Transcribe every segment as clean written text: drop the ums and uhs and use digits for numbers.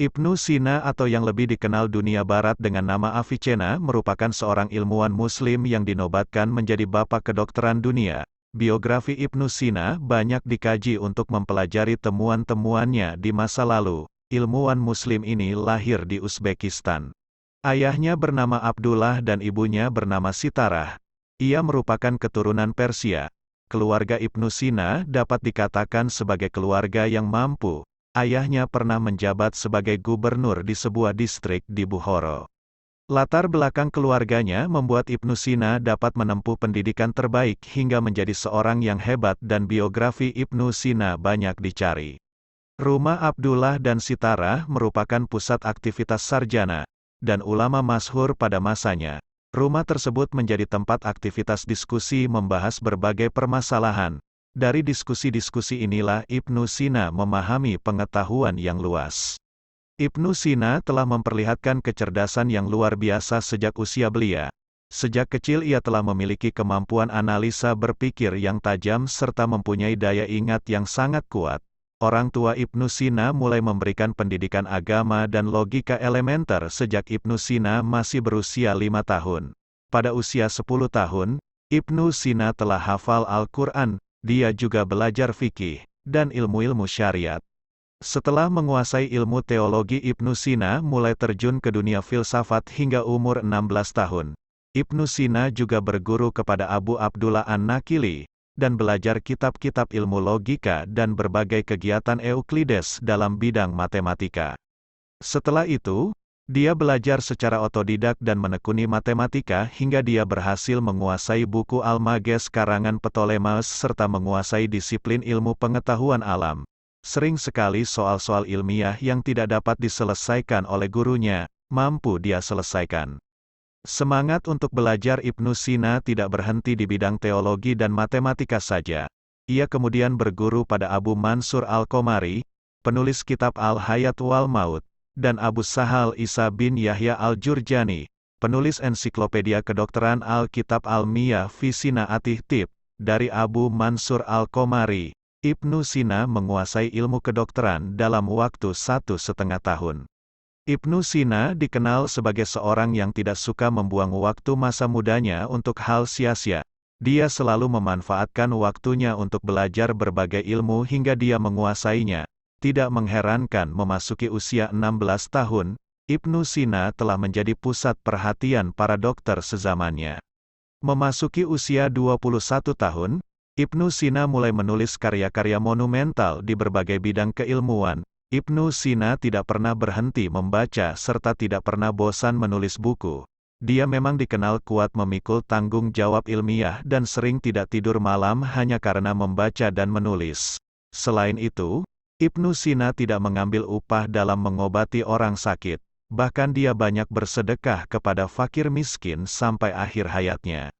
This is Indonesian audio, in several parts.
Ibnu Sina atau yang lebih dikenal dunia barat dengan nama Avicenna merupakan seorang ilmuwan muslim yang dinobatkan menjadi bapak kedokteran dunia. Biografi Ibnu Sina banyak dikaji untuk mempelajari temuan-temuannya di masa lalu. Ilmuwan muslim ini lahir di Uzbekistan. Ayahnya bernama Abdullah dan ibunya bernama Sitarah. Ia merupakan keturunan Persia. Keluarga Ibnu Sina dapat dikatakan sebagai keluarga yang mampu. Ayahnya pernah menjabat sebagai gubernur di sebuah distrik di Bukhara. Latar belakang keluarganya membuat Ibnu Sina dapat menempuh pendidikan terbaik hingga menjadi seorang yang hebat dan biografi Ibnu Sina banyak dicari. Rumah Abdullah dan Sitarah merupakan pusat aktivitas sarjana dan ulama masyhur pada masanya. Rumah tersebut menjadi tempat aktivitas diskusi membahas berbagai permasalahan. Dari diskusi-diskusi inilah Ibnu Sina memahami pengetahuan yang luas. Ibnu Sina telah memperlihatkan kecerdasan yang luar biasa sejak usia belia. Sejak kecil ia telah memiliki kemampuan analisa berpikir yang tajam serta mempunyai daya ingat yang sangat kuat. Orang tua Ibnu Sina mulai memberikan pendidikan agama dan logika elementer sejak Ibnu Sina masih berusia 5 tahun. Pada usia 10 tahun, Ibnu Sina telah hafal Al-Quran. Dia juga belajar fikih dan ilmu-ilmu syariat. Setelah menguasai ilmu teologi, Ibnu Sina mulai terjun ke dunia filsafat hingga umur 16 tahun. Ibnu Sina juga berguru kepada Abu Abdullah An-Nakili, dan belajar kitab-kitab ilmu logika dan berbagai kegiatan Euklides dalam bidang matematika. Setelah itu, dia belajar secara otodidak dan menekuni matematika hingga dia berhasil menguasai buku Almages karangan Ptolemeus serta menguasai disiplin ilmu pengetahuan alam. Sering sekali soal-soal ilmiah yang tidak dapat diselesaikan oleh gurunya, mampu dia selesaikan. Semangat untuk belajar Ibnu Sina tidak berhenti di bidang teologi dan matematika saja. Ia kemudian berguru pada Abu Mansur Al-Qomari, penulis kitab Al-Hayat wal Maut, dan Abu Sahal Isa bin Yahya Al-Jurjani, penulis ensiklopedia kedokteran Al-Kitab Al-Miyah fi Sina'atih Tib. Dari Abu Mansur Al-Qomari, Ibnu Sina menguasai ilmu kedokteran dalam waktu 1,5 tahun. Ibnu Sina dikenal sebagai seorang yang tidak suka membuang waktu masa mudanya untuk hal sia-sia. Dia selalu memanfaatkan waktunya untuk belajar berbagai ilmu hingga dia menguasainya. Tidak mengherankan memasuki usia 16 tahun, Ibnu Sina telah menjadi pusat perhatian para dokter sezamannya. Memasuki usia 21 tahun, Ibnu Sina mulai menulis karya-karya monumental di berbagai bidang keilmuan. Ibnu Sina tidak pernah berhenti membaca serta tidak pernah bosan menulis buku. Dia memang dikenal kuat memikul tanggung jawab ilmiah dan sering tidak tidur malam hanya karena membaca dan menulis. Selain itu, Ibnu Sina tidak mengambil upah dalam mengobati orang sakit, bahkan dia banyak bersedekah kepada fakir miskin sampai akhir hayatnya.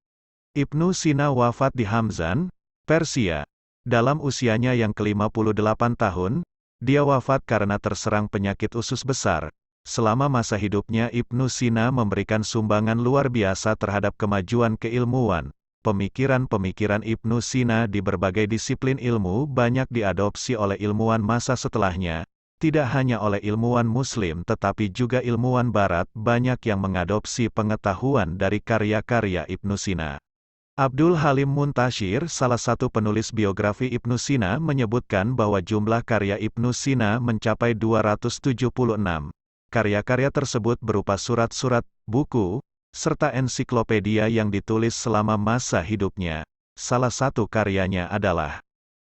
Ibnu Sina wafat di Hamzan, Persia. Dalam usianya yang ke-58 tahun, dia wafat karena terserang penyakit usus besar. Selama masa hidupnya Ibnu Sina memberikan sumbangan luar biasa terhadap kemajuan keilmuan. Pemikiran-pemikiran Ibnu Sina di berbagai disiplin ilmu banyak diadopsi oleh ilmuwan masa setelahnya. Tidak hanya oleh ilmuwan Muslim tetapi juga ilmuwan Barat banyak yang mengadopsi pengetahuan dari karya-karya Ibnu Sina. Abdul Halim Muntashir, salah satu penulis biografi Ibnu Sina, menyebutkan bahwa jumlah karya Ibnu Sina mencapai 276. Karya-karya tersebut berupa surat-surat, buku, serta ensiklopedia yang ditulis selama masa hidupnya. Salah satu karyanya adalah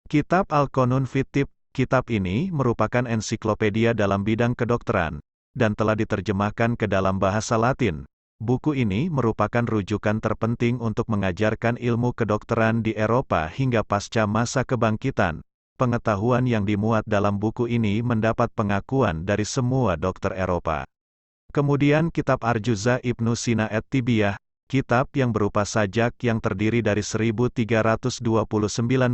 Kitab Al-Qanun fit Tib. Kitab ini merupakan ensiklopedia dalam bidang kedokteran, dan telah diterjemahkan ke dalam bahasa Latin. Buku ini merupakan rujukan terpenting untuk mengajarkan ilmu kedokteran di Eropa hingga pasca masa kebangkitan. Pengetahuan yang dimuat dalam buku ini mendapat pengakuan dari semua dokter Eropa. Kemudian kitab Arjuza Ibnu Sina et-Tibiyah, kitab yang berupa sajak yang terdiri dari 1329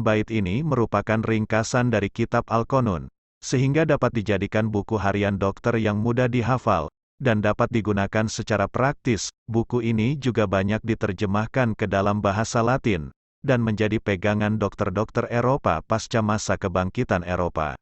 bait ini merupakan ringkasan dari kitab Al-Qanun, sehingga dapat dijadikan buku harian dokter yang mudah dihafal, dan dapat digunakan secara praktis. Buku ini juga banyak diterjemahkan ke dalam bahasa Latin, dan menjadi pegangan dokter-dokter Eropa pasca masa kebangkitan Eropa.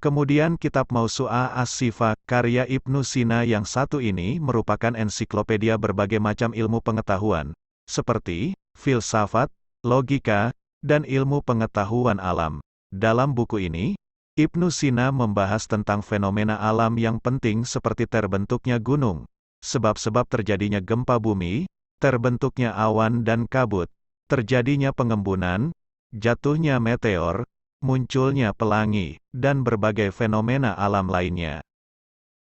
Kemudian kitab Mausu'ah As-Sifa, karya Ibnu Sina yang satu ini merupakan ensiklopedia berbagai macam ilmu pengetahuan, seperti filsafat, logika, dan ilmu pengetahuan alam. Dalam buku ini, Ibnu Sina membahas tentang fenomena alam yang penting seperti terbentuknya gunung, sebab-sebab terjadinya gempa bumi, terbentuknya awan dan kabut, terjadinya pengembunan, jatuhnya meteor, munculnya pelangi, dan berbagai fenomena alam lainnya.